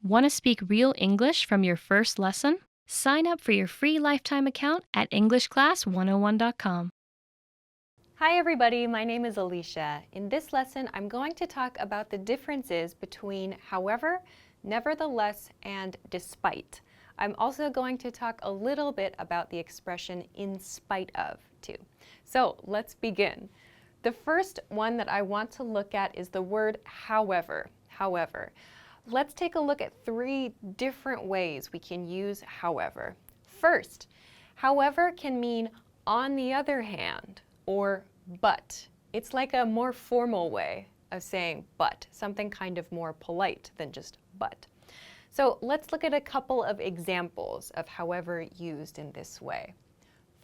Want to speak real English from your first lesson? Sign up for your free lifetime account at EnglishClass101.com. Hi everybody, my name is Alicia. In this lesson, I'm going to talk about the differences between however, nevertheless, and despite. I'm also going to talk a little bit about the expression in spite of, too. So let's begin. The first one that I want to look at is the word however. However. Let's take a look at three different ways we can use however. First, however can mean on the other hand or but. It's like a more formal way of saying but, something kind of more polite than just but. So let's look at a couple of examples of however used in this way.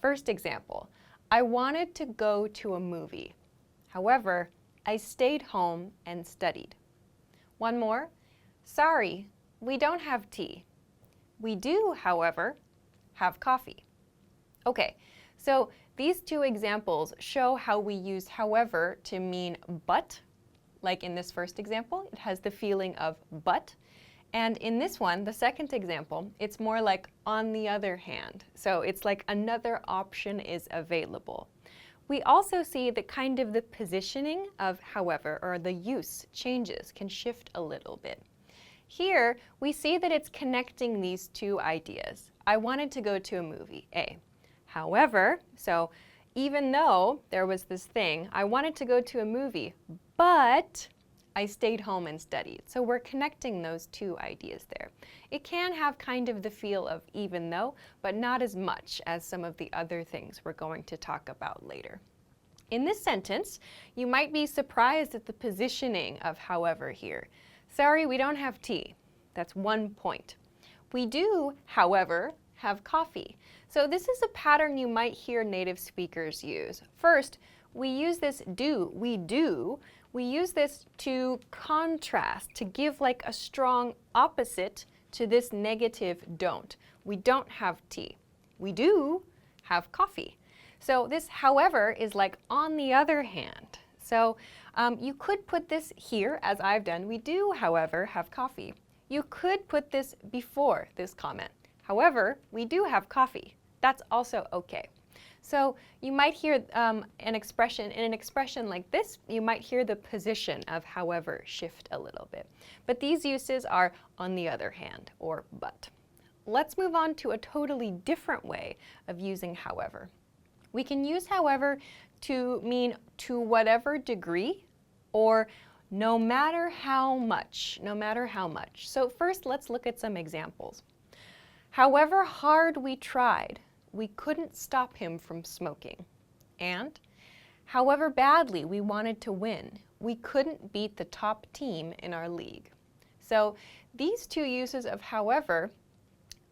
First example, I wanted to go to a movie. However, I stayed home and studied. One more. Sorry, we don't have tea. We do, however, have coffee. Okay, so these two examples show how we use however to mean but. Like in this first example, it has the feeling of but. And in this one, the second example, it's more like on the other hand. So it's like another option is available. We also see that kind of the positioning of however, or the use changes, can shift a little bit. Here, we see that it's connecting these two ideas. I wanted to go to a movie, A. However, so even though there was this thing, I wanted to go to a movie, but I stayed home and studied. So we're connecting those two ideas there. It can have kind of the feel of even though, but not as much as some of the other things we're going to talk about later. In this sentence, you might be surprised at the positioning of however here. Sorry, we don't have tea. That's one point. We do, however, have coffee. So this is a pattern you might hear native speakers use. First, we use this do, we do. We use this to contrast, to give like a strong opposite to this negative don't. We don't have tea. We do have coffee. So this, however, is like on the other hand. So you could put this here, as I've done. We do, however, have coffee. You could put this before this comment. However, we do have coffee. That's also okay. So you might hear in an expression like this, you might hear the position of however shift a little bit. But these uses are on the other hand, or but. Let's move on to a totally different way of using however. We can use however to mean to whatever degree or no matter how much, no matter how much. So first, let's look at some examples. However hard we tried, we couldn't stop him from smoking. And however badly we wanted to win, we couldn't beat the top team in our league. So these two uses of however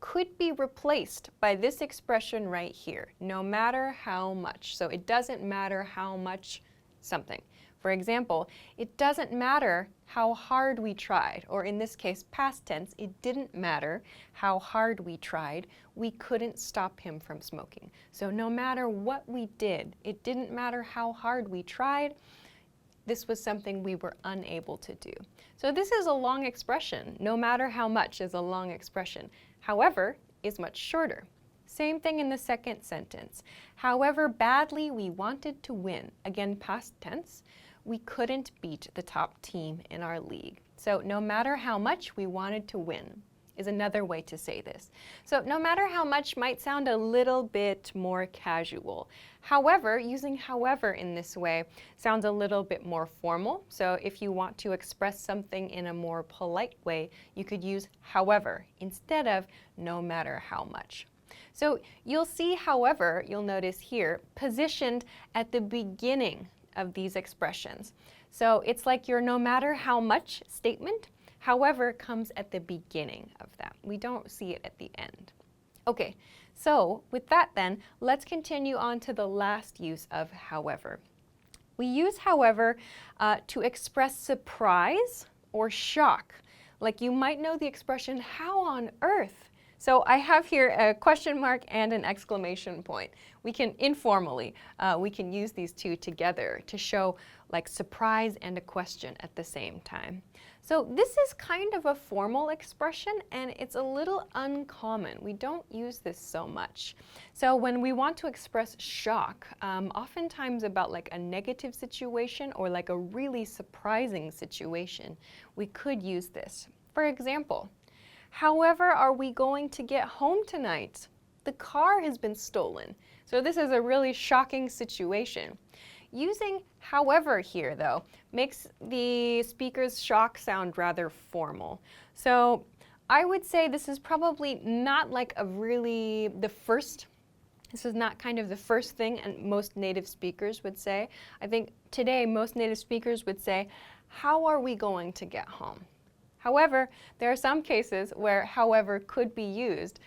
could be replaced by this expression right here, no matter how much. So it doesn't matter how much something. For example, it doesn't matter how hard we tried, or in this case, past tense, it didn't matter how hard we tried, we couldn't stop him from smoking. So no matter what we did, it didn't matter how hard we tried, this was something we were unable to do. So this is a long expression. No matter how much is a long expression. However is much shorter. Same thing in the second sentence. However badly we wanted to win, again past tense, we couldn't beat the top team in our league. So no matter how much we wanted to win is another way to say this. So no matter how much might sound a little bit more casual. However, using however in this way sounds a little bit more formal. So if you want to express something in a more polite way, you could use however instead of no matter how much. So you'll see, however, you'll notice here, positioned at the beginning of these expressions. So it's like your no matter how much statement, however comes at the beginning of that. We don't see it at the end. Okay, so with that then, let's continue on to the last use of however. We use however to express surprise or shock. Like you might know the expression, how on earth? So I have here a question mark and an exclamation point. We can informally, we can use these two together to show like surprise and a question at the same time. So this is kind of a formal expression and it's a little uncommon. We don't use this so much. So when we want to express shock, oftentimes about like a negative situation or like a really surprising situation, we could use this. For example, however are we going to get home tonight? The car has been stolen. So this is a really shocking situation. Using however here, though, makes the speaker's shock sound rather formal. So I would say this is probably not like this is not kind of the first thing and most native speakers would say. I think today most native speakers would say, how are we going to get home? However, there are some cases where however could be used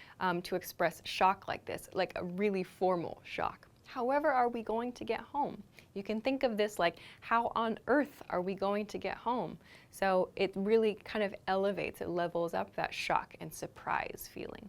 to express shock like this, like a really formal shock. However are we going to get home? You can think of this like, how on earth are we going to get home? So it really kind of elevates, it levels up that shock and surprise feeling.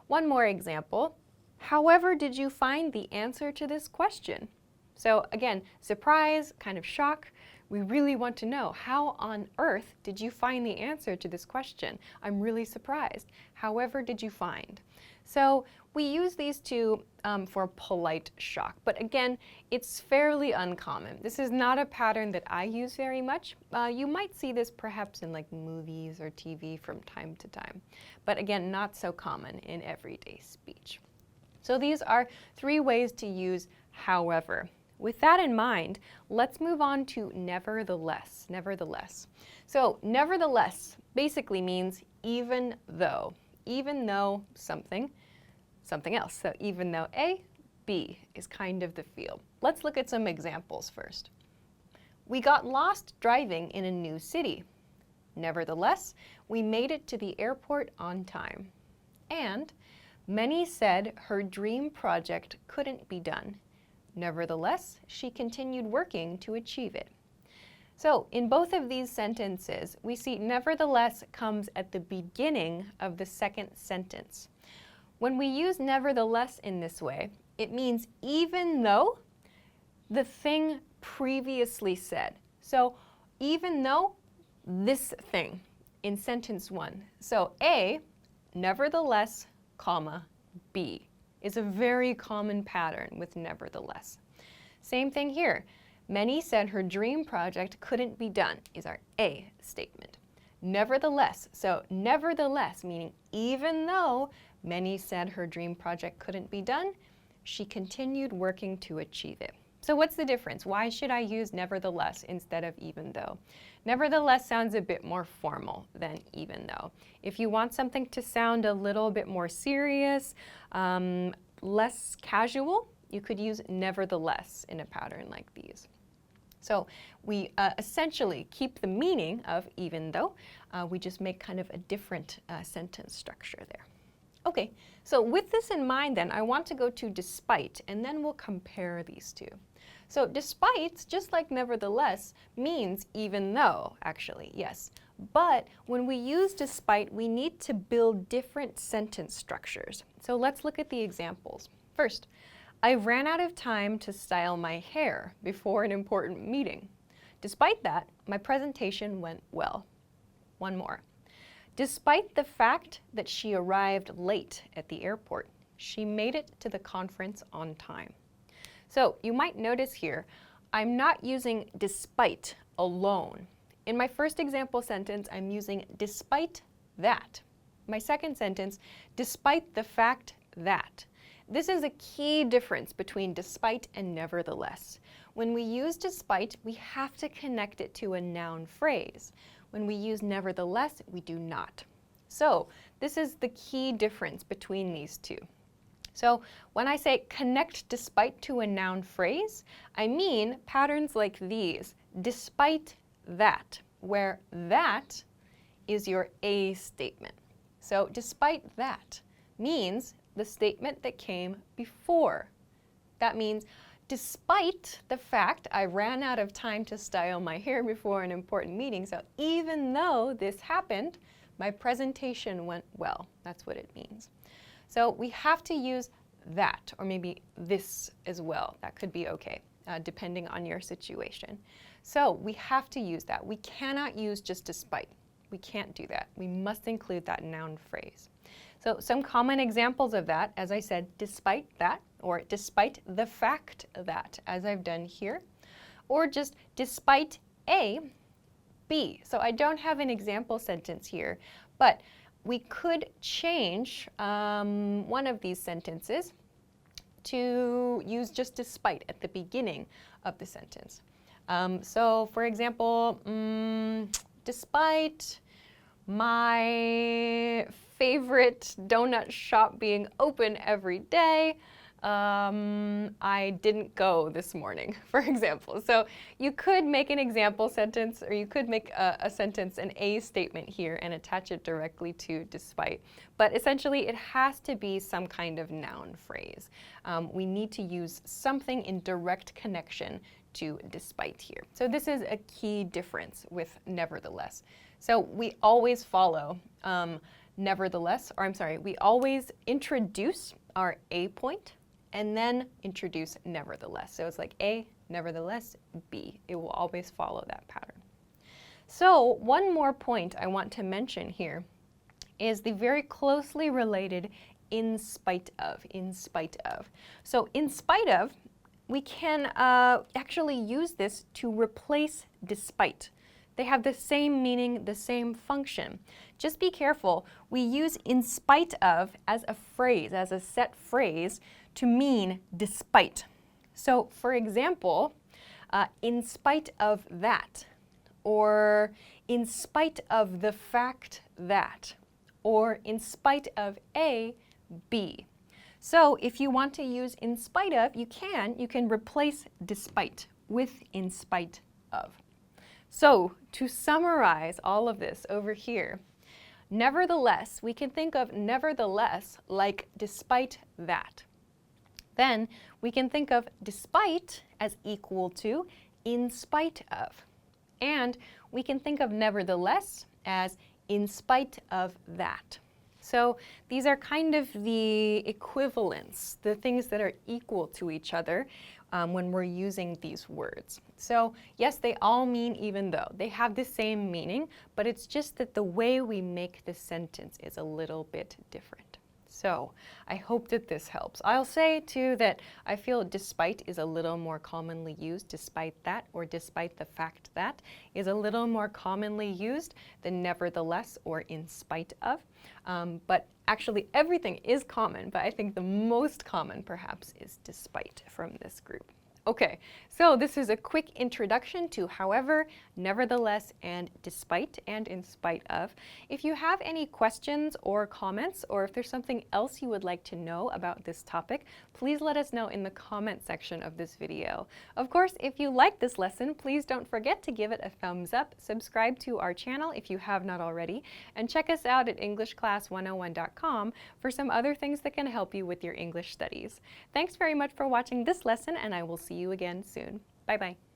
One more example. However did you find the answer to this question? So again, surprise, kind of shock. We really want to know, how on earth did you find the answer to this question? I'm really surprised. However did you find? So we use these two for polite shock, but again, it's fairly uncommon. This is not a pattern that I use very much. You might see this perhaps in like movies or TV from time to time, but again, not so common in everyday speech. So these are 3 ways to use however. With that in mind, let's move on to nevertheless. Nevertheless. So nevertheless basically means even though something else. So even though A, B is kind of the feel. Let's look at some examples first. We got lost driving in a new city. Nevertheless, we made it to the airport on time. And many said her dream project couldn't be done. Nevertheless, she continued working to achieve it. So in both of these sentences, we see nevertheless comes at the beginning of the second sentence. When we use nevertheless in this way, it means even though the thing previously said. So even though this thing in sentence 1. So A, nevertheless, comma, B is a very common pattern with nevertheless. Same thing here. Many said her dream project couldn't be done is our A statement. Nevertheless, so nevertheless meaning even though many said her dream project couldn't be done, she continued working to achieve it. So what's the difference? Why should I use nevertheless instead of even though? Nevertheless sounds a bit more formal than even though. If you want something to sound a little bit more serious, less casual, you could use nevertheless in a pattern like these. So we essentially keep the meaning of even though, we just make kind of a different sentence structure there. Okay, so with this in mind then, I want to go to despite, and then we'll compare these two. So despite, just like nevertheless, means even though, actually, yes. But when we use despite, we need to build different sentence structures. So let's look at the examples. First, I ran out of time to style my hair before an important meeting. Despite that, my presentation went well. One more. Despite the fact that she arrived late at the airport, she made it to the conference on time. So you might notice here, I'm not using despite alone. In my first example sentence, I'm using despite that. My second sentence, despite the fact that. This is a key difference between despite and nevertheless. When we use despite, we have to connect it to a noun phrase. When we use nevertheless, we do not. So this is the key difference between these two. So when I say connect despite to a noun phrase, I mean patterns like these, despite that, where that is your A statement. So despite that means the statement that came before. That means despite the fact I ran out of time to style my hair before an important meeting, so even though this happened, my presentation went well. That's what it means. So we have to use that, or maybe this as well. That could be okay, depending on your situation. So we have to use that. We cannot use just despite. We can't do that. We must include that noun phrase. So some common examples of that, as I said, despite that, or despite the fact that, as I've done here, or just despite A, B. So I don't have an example sentence here, but we could change one of these sentences to use just despite at the beginning of the sentence. So for example, despite my favorite donut shop being open every day, I didn't go this morning, for example. So you could make an example sentence, or you could make a sentence, an A statement here, and attach it directly to despite. But essentially, it has to be some kind of noun phrase. We need to use something in direct connection to despite here. So this is a key difference with nevertheless. So we always follow nevertheless, or I'm sorry, we always introduce our A point and then introduce nevertheless. So it's like A, nevertheless, B. It will always follow that pattern. So one more point I want to mention here is the very closely related in spite of, in spite of. So in spite of, we can actually use this to replace despite. They have the same meaning, the same function. Just be careful. We use in spite of as a phrase, as a set phrase, to mean despite. So for example, in spite of that, or in spite of the fact that, or in spite of A, B. So if you want to use in spite of, you can replace despite with in spite of. So to summarize all of this over here, nevertheless, we can think of nevertheless like despite that. Then we can think of despite as equal to in spite of. And we can think of nevertheless as in spite of that. So these are kind of the equivalents, the things that are equal to each other when we're using these words. So yes, they all mean even though. They have the same meaning, but it's just that the way we make the sentence is a little bit different. So I hope that this helps. I'll say too that I feel despite is a little more commonly used, despite that, or despite the fact that is a little more commonly used than nevertheless or in spite of. But actually everything is common, but I think the most common perhaps is despite from this group. Okay, so this is a quick introduction to however, nevertheless, and despite, and in spite of. If you have any questions or comments, or if there's something else you would like to know about this topic, please let us know in the comment section of this video. Of course, if you like this lesson, please don't forget to give it a thumbs up, subscribe to our channel if you have not already, and check us out at EnglishClass101.com for some other things that can help you with your English studies. Thanks very much for watching this lesson, and I will see you again soon. Bye-bye.